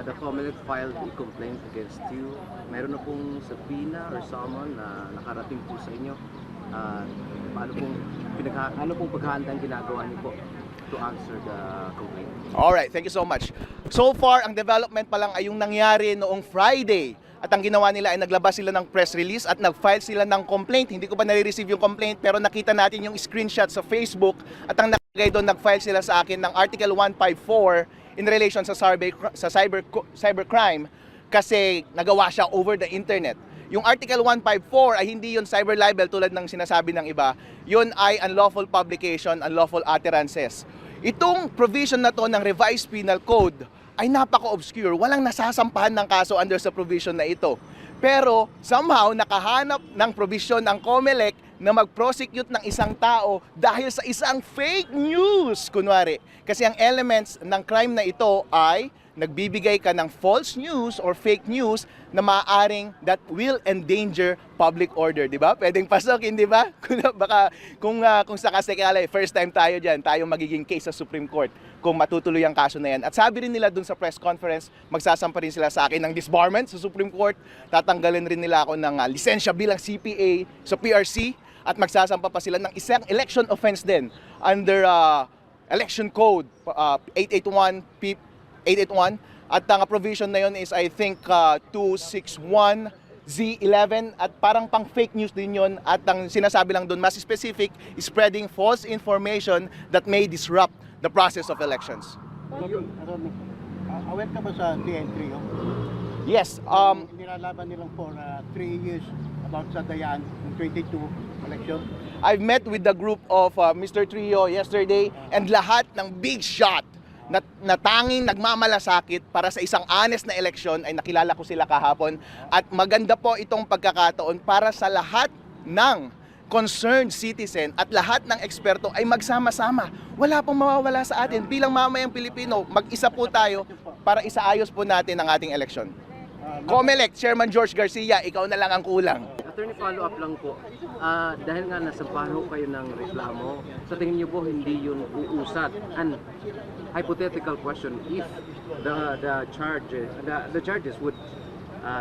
the Comelec filed a complaint against you. Meron na pong subpoena or summon na nakarating po sa inyo. Ano pong paghahanda ang ginagawa niyo po to answer the complaint? Alright, thank you so much. So far, ang development pa lang ay yung nangyari noong Friday. At ang ginawa nila ay naglabas sila ng press release at nag-file sila ng complaint. Hindi ko pa nare-receive yung complaint pero nakita natin yung screenshot sa Facebook at ang nakalagay doon, nag-file sila sa akin ng Article 154 in relation sa cybercrime kasi nagawa siya over the internet. Yung Article 154 ay hindi yun cyber libel tulad ng sinasabi ng iba. Yun ay unlawful publication, unlawful utterances. Itong provision na to ng Revised Penal Code ay napaka-obscure. Walang nasasampahan ng kaso under sa provision na ito. Pero somehow nakahanap ng provision ang Comelec na mag-prosecute ng isang tao dahil sa isang fake news, kunwari. Kasi ang elements ng crime na ito ay nagbibigay ka ng false news or fake news na maaaring that will endanger public order, di ba? Pwedeng pasokin, di ba? Kung sakasakali, first time tayo dyan, tayo magiging case sa Supreme Court kung matutuloy ang kaso na yan. At sabi rin nila dun sa press conference, magsasampa rin sila sa akin ng disbarment sa Supreme Court, tatanggalin rin nila ako ng lisensya bilang CPA sa PRC, at magsasampa pa sila ng isang election offense din under Election Code 881 at ang provision na yun is I think 261Z11 at parang pang fake news din yun at ang sinasabi lang doon mas specific is spreading false information that may disrupt the process of elections. Aware ka ba sa DN3? Yes, Nilalaban nilang for 3 years about sa Dayan ng 22 election. I've met with the group of Mr. Trio yesterday and lahat ng big shot na tanging nagmamalasakit para sa isang honest na eleksyon ay nakilala ko sila kahapon at maganda po itong pagkakataon para sa lahat ng concerned citizen at lahat ng eksperto ay magsama-sama. Wala pong mawawala sa atin. Bilang mamayang Pilipino, mag-isa po tayo para isaayos po natin ang ating eleksyon. Comelec, Chairman George Garcia, ikaw na lang ang kulang. Attorney, follow-up lang po. Dahil nga nasampahan ho kayo ng reklamo, sa tingin niyo po hindi yun uusad? And hypothetical question, if the charges would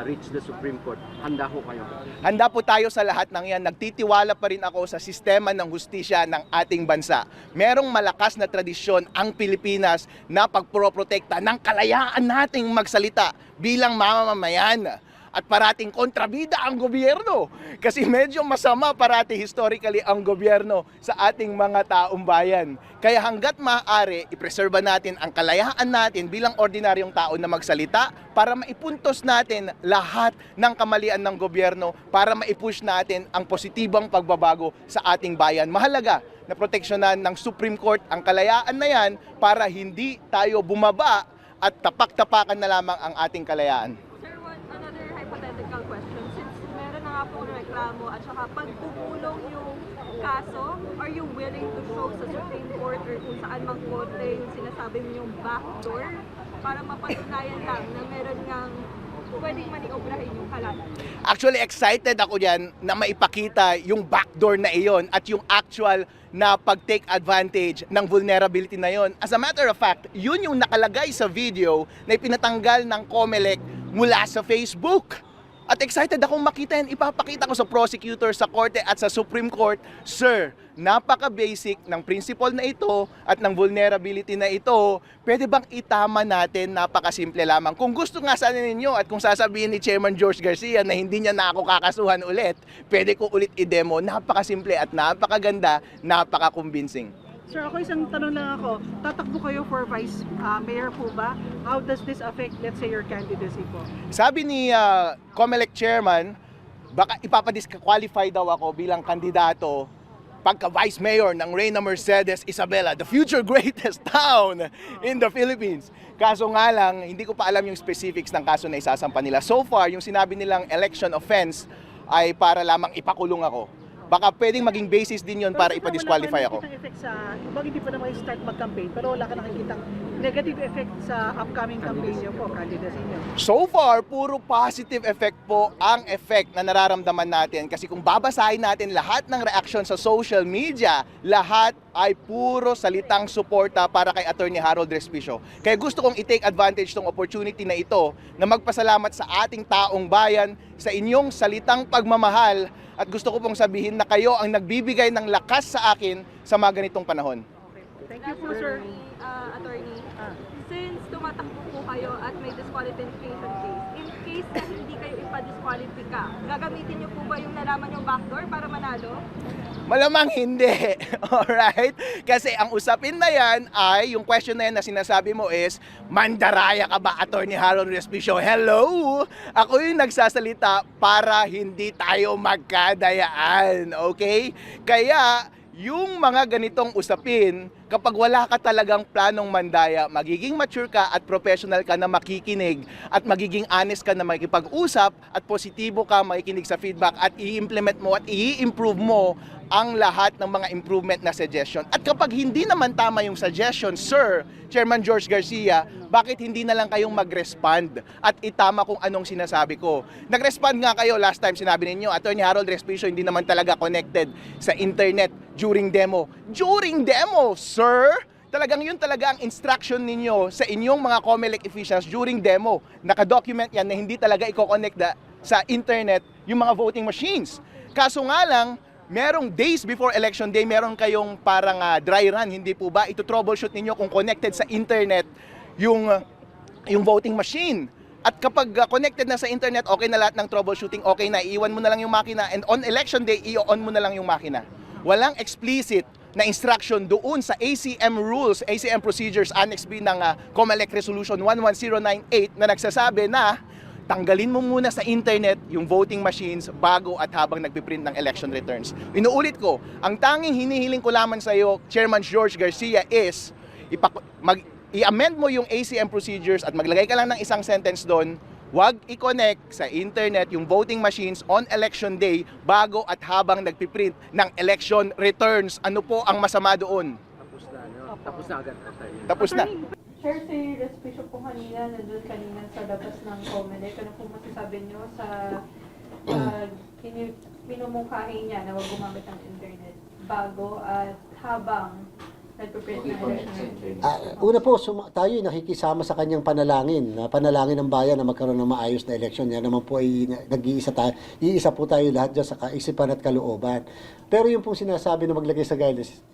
reach the Supreme Court, handa ho kayo? Handa po tayo sa lahat ng yan. Nagtitiwala pa rin ako sa sistema ng hustisya ng ating bansa. Merong malakas na tradisyon ang Pilipinas na pagproprotekta ng kalayaan nating magsalita bilang mamamayan. At parating kontrabida ang gobyerno. Kasi medyo masama parati historically ang gobyerno sa ating mga taong bayan. Kaya hanggat maaari, ipreserba natin ang kalayaan natin bilang ordinaryong tao na magsalita para maipuntos natin lahat ng kamalian ng gobyerno para maipush natin ang positibong pagbabago sa ating bayan. Mahalaga na proteksyonan ng Supreme Court ang kalayaan na yan para hindi tayo bumaba at tapak-tapakan na lamang ang ating kalayaan. Hypothetical question, since meron na nga po reklamo at saka pagpupulong yung kaso, are you willing to show sa Supreme Court or kung saan mang korte yung sinasabi yung backdoor para mapatunayan lang na meron ngang pwedeng maniobrahin yung kalat? Actually, excited ako dyan na maipakita yung backdoor na iyon at yung actual na pag-take advantage ng vulnerability na yon. As a matter of fact, yun yung nakalagay sa video na ipinatanggal ng Comelec mula sa Facebook. At excited akong makita yan. Ipapakita ko sa prosecutor, sa korte at sa Supreme Court, Sir, napaka-basic ng principle na ito at ng vulnerability na ito. Pwede bang itama natin? Napakasimple lamang. Kung gusto nga sana ninyo at kung sasabihin ni Chairman George Garcia na hindi niya na ako kakasuhan ulit, pwede ko ulit i-demo. Napakasimple at napakaganda, napaka-convincing. Sir, ako isang tanong lang ako. Tatakbo kayo for Vice Mayor po ba? How does this affect, let's say, your candidacy po? Sabi ni Comelec Chairman, baka ipapadisqualify daw ako bilang kandidato pagka Vice Mayor ng Reyna Mercedes Isabela, the future greatest town in the Philippines. Kaso nga lang, hindi ko pa alam yung specifics ng kaso na isasampa nila. So far, yung sinabi nilang election offense ay para lamang ipakulong ako. Baka pwedeng maging basis din yon para ipa-disqualify ako. Wala ka nakikitang effect sa, hindi pa naman start mag-campaign, pero wala ka nakikitang negative effect sa upcoming campaign niyo po, candidacy niyo? So far, puro positive effect po ang effect na nararamdaman natin. Kasi kung babasahin natin lahat ng reaction sa social media, lahat ay puro salitang suporta para kay Attorney Harold Respicio. Kaya gusto kong i-take advantage ng opportunity na ito na magpasalamat sa ating taong bayan sa inyong salitang pagmamahal at gusto ko pong sabihin na kayo ang nagbibigay ng lakas sa akin sa mga ganitong panahon. Thank you po, sir. Attorney, since tumatakbo po kayo at may disqualification case, in case na hindi kayo ipa-disqualify, gagamitin niyo po ba yung nalaman yung backdoor para manalo? Malamang hindi. Alright? Kasi ang usapin na yan ay, yung question na yan na sinasabi mo is, mandaraya ka ba, Attorney Harold Respicio? Hello! Ako yung nagsasalita para hindi tayo magkadayaan. Okay? Kaya, yung mga ganitong usapin, kapag wala ka talagang planong mandaya, magiging mature ka at professional ka na makikinig at magiging honest ka na makikipag-usap at positibo ka makikinig sa feedback at i-implement mo at i-improve mo ang lahat ng mga improvement na suggestion. At kapag hindi naman tama yung suggestion, Sir Chairman George Garcia, bakit hindi na lang kayong mag-respond at itama kung anong sinasabi ko? Nag-respond nga kayo last time, sinabi ninyo, Attorney Harold Respicio hindi naman talaga connected sa internet during demo. During demo, sir! Talagang yun talaga ang instruction ninyo sa inyong mga COMELEC officials during demo. Nakadocument yan na hindi talaga i-connect sa internet yung mga voting machines. Kaso nga lang, merong days before election day, meron kayong parang dry run, hindi po ba? Ito troubleshoot ninyo kung connected sa internet yung voting machine. At kapag connected na sa internet, okay na lahat ng troubleshooting, okay na, iiwan mo na lang yung makina, and on election day, i-on mo na lang yung makina. Walang explicit na instruction doon sa ACM rules, ACM procedures, Annex B ng COMELEC Resolution 11098 na nagsasabi na tanggalin mo muna sa internet yung voting machines bago at habang nagpiprint ng election returns. Inuulit ko, ang tanging hinihiling ko lamang sa iyo, Chairman George Garcia, is i-amend mo yung ACM procedures at maglagay ka lang ng isang sentence doon, wag i-connect sa internet yung voting machines on election day bago at habang nagpiprint ng election returns. Ano po ang masama doon? Tapos na, no? Tapos na agad. Tapos na. Sir, si Respicio po kanina, nandun kanina sa labas ng COMELEC. Ano po masasabi niyo sa minumungkahi niya na huwag gumamit ng internet bago at habang nagpiprint ng election? Una po, tayo ay nakikisama sa kanyang panalangin, na panalangin ng bayan na magkaroon ng maayos na eleksyon. Yan naman po ay nag-iisa tayo, iisa po tayo lahat dyan sa kaisipan at kalooban. Pero yung pong sinasabi na maglagay sa guidelines,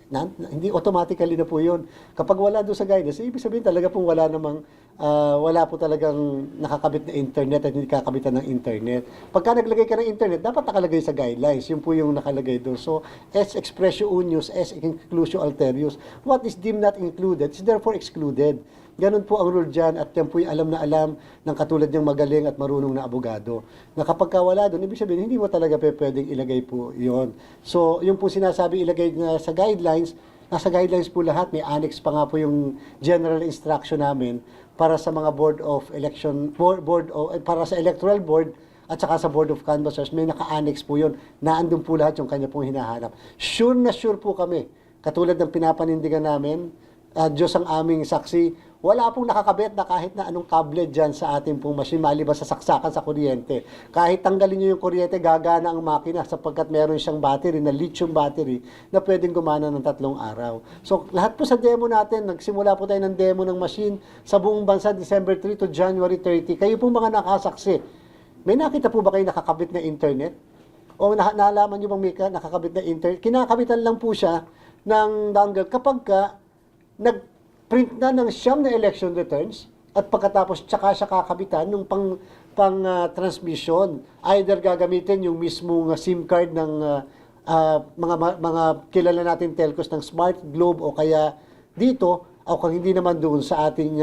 hindi automatically na po yun. Kapag wala doon sa guidelines, ibig sabihin talaga pong wala po talagang nakakabit na internet at hindi kakabitan ng internet. Pagka naglagay ka ng internet, dapat nakalagay sa guidelines. Yun po yung nakalagay doon. So, es expressio unius, es inclusio alterius. What is deemed not included is therefore excluded. Ganun po ang rule dyan at yan po yung alam na alam ng katulad niyang magaling at marunong na abogado. Na kapag wala doon, ibig sabihin, hindi mo talaga pwedeng ilagay po yon. So, yung po sinasabi ilagay na sa guidelines, nasa guidelines po lahat, may annex pa nga po yung general instruction namin para sa mga para sa electoral board at saka sa Board of Canvassers, may naka-annex po yun. Naandun po lahat yung kanya pong hinahanap. Sure na sure po kami. Katulad ng pinapanindigan namin, Diyos ang aming saksi, wala pong nakakabit na kahit na anong kable dyan sa ating pong machine, maliban sa saksakan sa kuryente. Kahit tanggalin nyo yung kuryente, gagana ang makina sapagkat meron siyang battery, na lithium battery, na pwedeng gumana ng 3 araw. So, lahat po sa demo natin, nagsimula po tayo ng demo ng machine sa buong bansa, December 3 to January 30. Kayo pong mga nakasaksi, may nakita po ba kayo nakakabit na internet? O naalaman nyo bang may nakakabit na internet? Kinakabitan lang po siya ng dongle kapag nag-print na ng siyam na election returns at pagkatapos tsaka siya kakabitan ng transmission. Either gagamitin yung mismong SIM card ng mga kilala natin telcos ng Smart Globe o kaya dito o kung hindi naman doon sa ating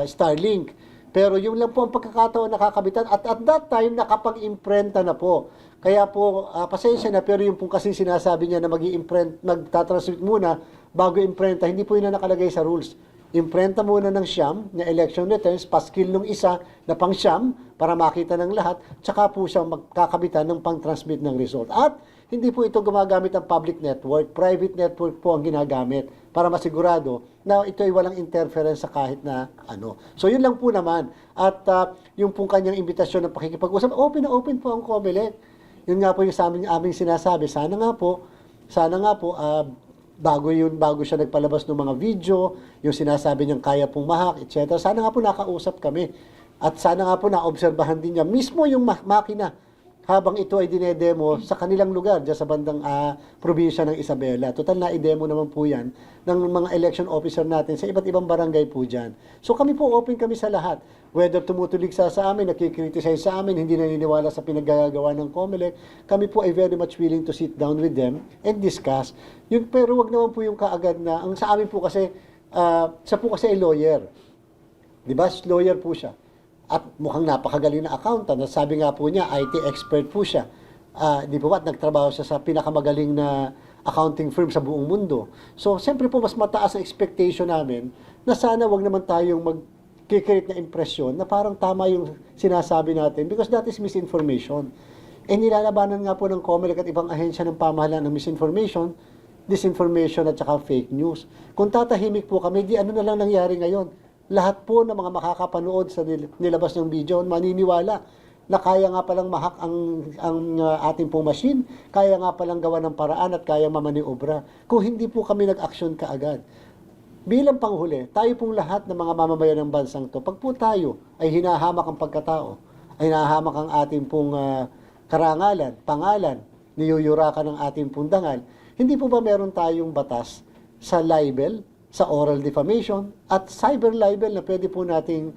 Starlink. Pero yung lang po ang pagkakataon nakakabitan at at that time nakapag-imprenta na po. Kaya po, pasensya na, pero yung pong kasi sinasabi niya na magtatransmit muna bago imprenta, hindi po yun na nakalagay sa rules. Imprenta muna ng siyam na election returns, paskil nung isa na pang siyam para makita ng lahat, tsaka po siya magkakabitan ng pang-transmit ng result. At hindi po ito gumagamit ng public network. Private network po ang ginagamit para masigurado na ito ay walang interference sa kahit na ano. So yun lang po naman. At yung pong kanyang imbitasyon ng pakikipag-usap, open na open po ang COMELEC. Yun nga po yung aming sinasabi. Sana nga po, bago siya nagpalabas ng mga video, yung sinasabi niyang kaya pong mahak, etc. Sana nga po nakausap kami. At sana nga po naobserbahan din niya mismo yung makina habang ito ay dinedemo sa kanilang lugar, dyan sa bandang probinsya ng Isabela. Total na i-demo naman po yan ng mga election officer natin sa iba't ibang barangay po dyan. So kami po, open kami sa lahat. Whether tumutulig sa amin, nakikriticize sa amin, hindi naniniwala sa pinaggagawa ng COMELEC, kami po ay very much willing to sit down with them and discuss. Pero wag naman po yung kaagad na, ang sa amin po kasi, siya po kasi ay lawyer. Diba? Lawyer po siya. At mukhang napakagaling na accountant. Sabi nga po niya, IT expert po siya. Di po ba? At nagtrabaho siya sa pinakamagaling na accounting firm sa buong mundo. So, siyempre po, mas mataas ang expectation namin na sana wag naman tayong mag-create na impresyon na parang tama yung sinasabi natin because that is misinformation. Nilalabanan nga po ng COMELEC at ibang ahensya ng pamahalaan ng misinformation, disinformation at saka fake news. Kung tatahimik po kami, di ano na lang nangyari ngayon? Lahat po ng mga makakapanood sa nilabas ng video maniniwala na kaya nga palang mahak ang ating pong machine, kaya nga palang gawa ng paraan at kaya mamaniobra. Kung hindi po kami nag-action kaagad. Bilang panghuli, tayo pong lahat ng mga mamamayan ng bansang to, pag po tayo ay hinahamak ang pagkatao, ay hinahamak ang ating pong karangalan, pangalan, niyuyurakan ng ating pong dangal, hindi po ba meron tayong batas sa libel, sa oral defamation at cyber libel na pwede po nating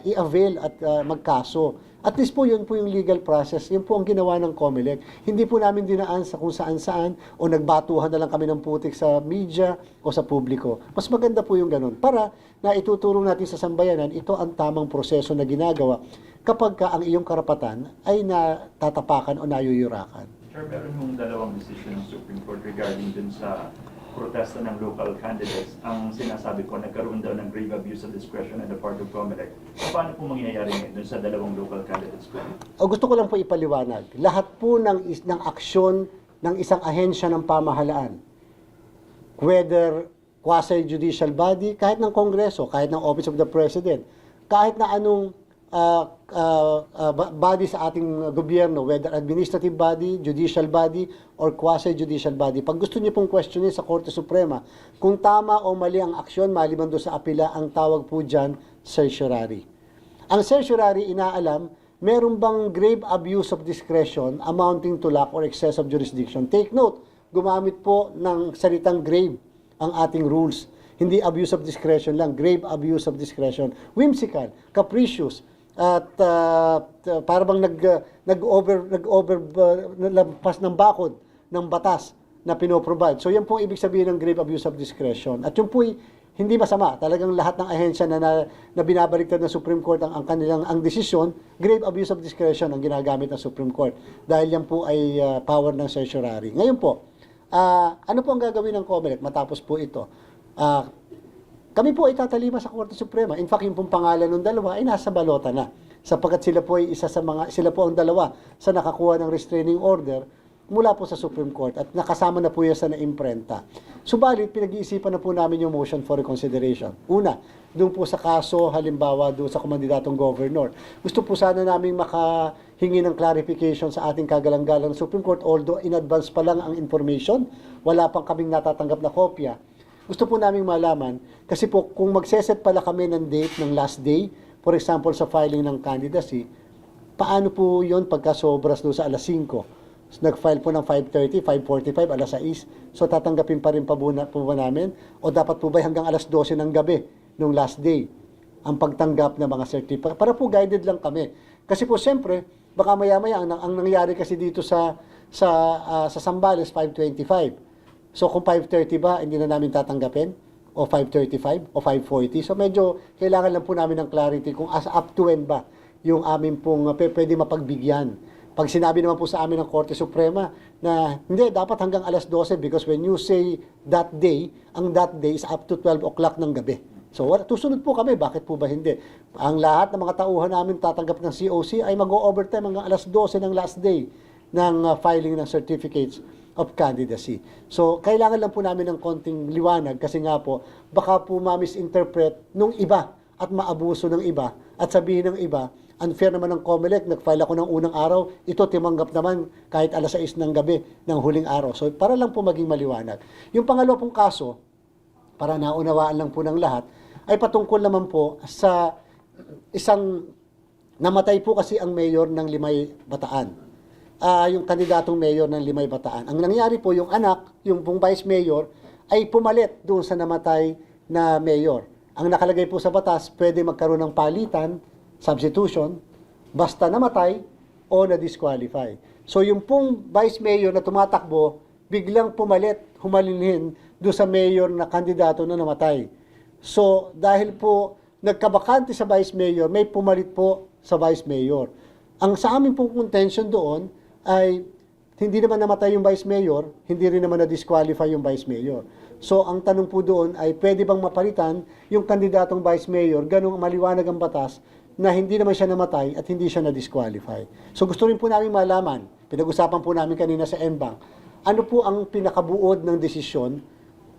i-avail at magkaso. At least po yun po yung legal process. Yun po ang ginawa ng COMELEC. Hindi po namin dinaan sa kung saan-saan o nagbatuhan na lang kami ng putik sa media o sa publiko. Mas maganda po yung ganun. Para na ituturo natin sa sambayanan, ito ang tamang proseso na ginagawa kapag ang iyong karapatan ay natatapakan o nayuyurakan. Sir, meron yung dalawang decision ng Supreme Court regarding dun sa protesta ng local candidates. Ang sinasabi ko, nagkaroon daw ng grave abuse of discretion on the part of COMELEC. Paano po mangyayari ngayon dun sa dalawang local candidates po? Gusto ko lang po ipaliwanag. Lahat po ng aksyon ng isang ahensya ng pamahalaan, whether quasi-judicial body, kahit ng Kongreso, kahit ng Office of the President, kahit na anong body sa ating gobyerno, whether administrative body, judicial body, or quasi-judicial body. Pag gusto niyo pong questionin sa Korte Suprema, kung tama o mali ang aksyon, maliban doon sa apela, ang tawag po dyan, certiorari. Ang certiorari, inaalam, meron bang grave abuse of discretion amounting to lack or excess of jurisdiction? Take note, gumamit po ng salitang grave ang ating rules. Hindi abuse of discretion lang, grave abuse of discretion. Whimsical, capricious, at para bang nag-overlampas ng bakod ng batas na pinoprovide. So yan po ibig sabihin ng grave abuse of discretion. At yung po hindi masama. Talagang lahat ng ahensya na binabaliktad ng Supreme Court ang desisyon, grave abuse of discretion ang ginagamit ng Supreme Court. Dahil yan po ay power ng certiorari. Ngayon po, ano po ang gagawin ng COMELEC matapos po ito? Kami po ay tatalima sa Korte Suprema. In fact, yung pong pangalan ng dalawa ay nasa balota na. Sapagkat sila po ay sila po ang dalawa sa nakakuha ng restraining order mula po sa Supreme Court at nakasama na po yan sa naimprenta. Subalit, pinag-iisipan na po namin yung motion for reconsideration. Una, doon po sa kaso, halimbawa doon sa kumandidatong governor. Gusto po sana namin makahingi ng clarification sa ating kagalang-galang Supreme Court, although in advance pa lang ang information, wala pang kaming natatanggap na kopya. Gusto po namin malaman, kasi po kung magseset pala kami ng date ng last day, for example sa filing ng candidacy, paano po yun pagka sobras doon sa alas 5? So, nag-file po ng 5:30, 5:45, alas 6. So tatanggapin pa rin po ba namin? O dapat po ba hanggang alas 12 ng gabi nung last day ang pagtanggap ng mga certificate? Para po guided lang kami. Kasi po siyempre, baka maya-maya, ang nangyari kasi dito sa Zambales, 5:25. So kung 5:30 ba, hindi na namin tatanggapin? O 5:35? O 5:40? So medyo kailangan lang po namin ng clarity kung up to when ba yung amin pong pwede mapagbigyan. Pag sinabi naman po sa amin ng Korte Suprema na hindi, dapat hanggang alas 12 because when you say that day, ang that day is up to 12 o'clock ng gabi. So tusunod po kami, bakit po ba hindi? Ang lahat ng mga tauhan namin tatanggap ng COC ay mag-overtime hanggang alas 12 ng last day ng filing ng certificates of candidacy. So, kailangan lang po namin ng konting liwanag kasi nga po, baka po ma-misinterpret nung iba at maabuso ng iba at sabihin ng iba, unfair naman ng COMELEC, nag-file ako ng unang araw, ito timanggap naman kahit alas 6 ng gabi ng huling araw. So, para lang po maging maliwanag. Yung pangalawa pong kaso, para naunawaan lang po ng lahat, ay patungkol naman po sa isang namatay po kasi ang mayor ng Limay Bataan. Yung kandidatong mayor ng Limay Bataan. Ang nangyari po, yung anak, yung pong vice mayor, ay pumalit doon sa namatay na mayor. Ang nakalagay po sa batas, pwede magkaroon ng palitan, substitution, basta namatay o na-disqualify. So yung pong vice mayor na tumatakbo, biglang pumalit, humalinhin doon sa mayor na kandidato na namatay. So dahil po nagkabakante sa vice mayor, may pumalit po sa vice mayor. Ang sa amin pong contention doon ay hindi naman namatay yung vice mayor, hindi rin naman na-disqualify yung vice mayor. So ang tanong po doon ay pwede bang mapalitan yung kandidatong vice mayor, ganung maliwanag ang batas na hindi naman siya namatay at hindi siya na-disqualify. So gusto rin po namin malaman, pinag-usapan po namin kanina sa MBank, ano po ang pinakabuod ng desisyon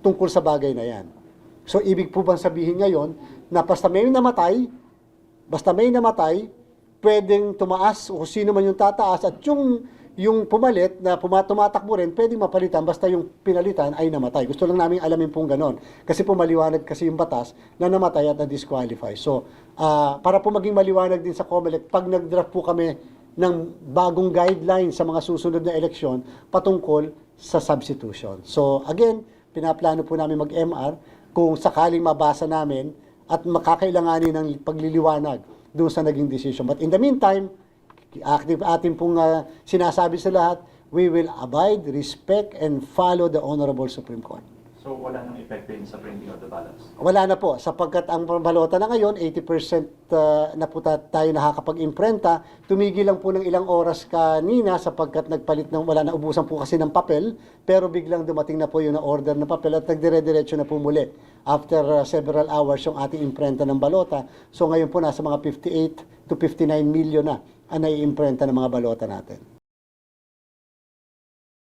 tungkol sa bagay na yan. So ibig po bang sabihin ngayon na basta may namatay, pwedeng tumaas o sino man yung tataas at yung pumalit na tumatakbo rin, pwedeng mapalitan basta yung pinalitan ay namatay. Gusto lang namin alamin pong ganon. Kasi po maliwanag kasi yung batas na namatay at na-disqualify. So, para po maging maliwanag din sa COMELEC, pag nag-draft po kami ng bagong guidelines sa mga susunod na eleksyon patungkol sa substitution. So, again, pinaplano po namin mag-MR kung sakaling mabasa namin at makakailanganin ng pagliliwanag doon sa naging decision. But in the meantime, ating pong sinasabi sa lahat, we will abide, respect, and follow the Honorable Supreme Court. So wala nang epekto yun sa printing of the ballots? Wala na po, sapagkat ang balota na ngayon, 80% na po tayo nakakapag-imprenta. Tumigil lang po ng ilang oras kanina sapagkat nagpalit ng, wala na, ubusan po kasi ng papel, pero biglang dumating na po yung na-order ng papel at nagdire-diretso na po muli. After several hours yung ating imprenta ng balota. So ngayon po nasa mga 58 to 59 million na ang nai-imprenta ng mga balota natin.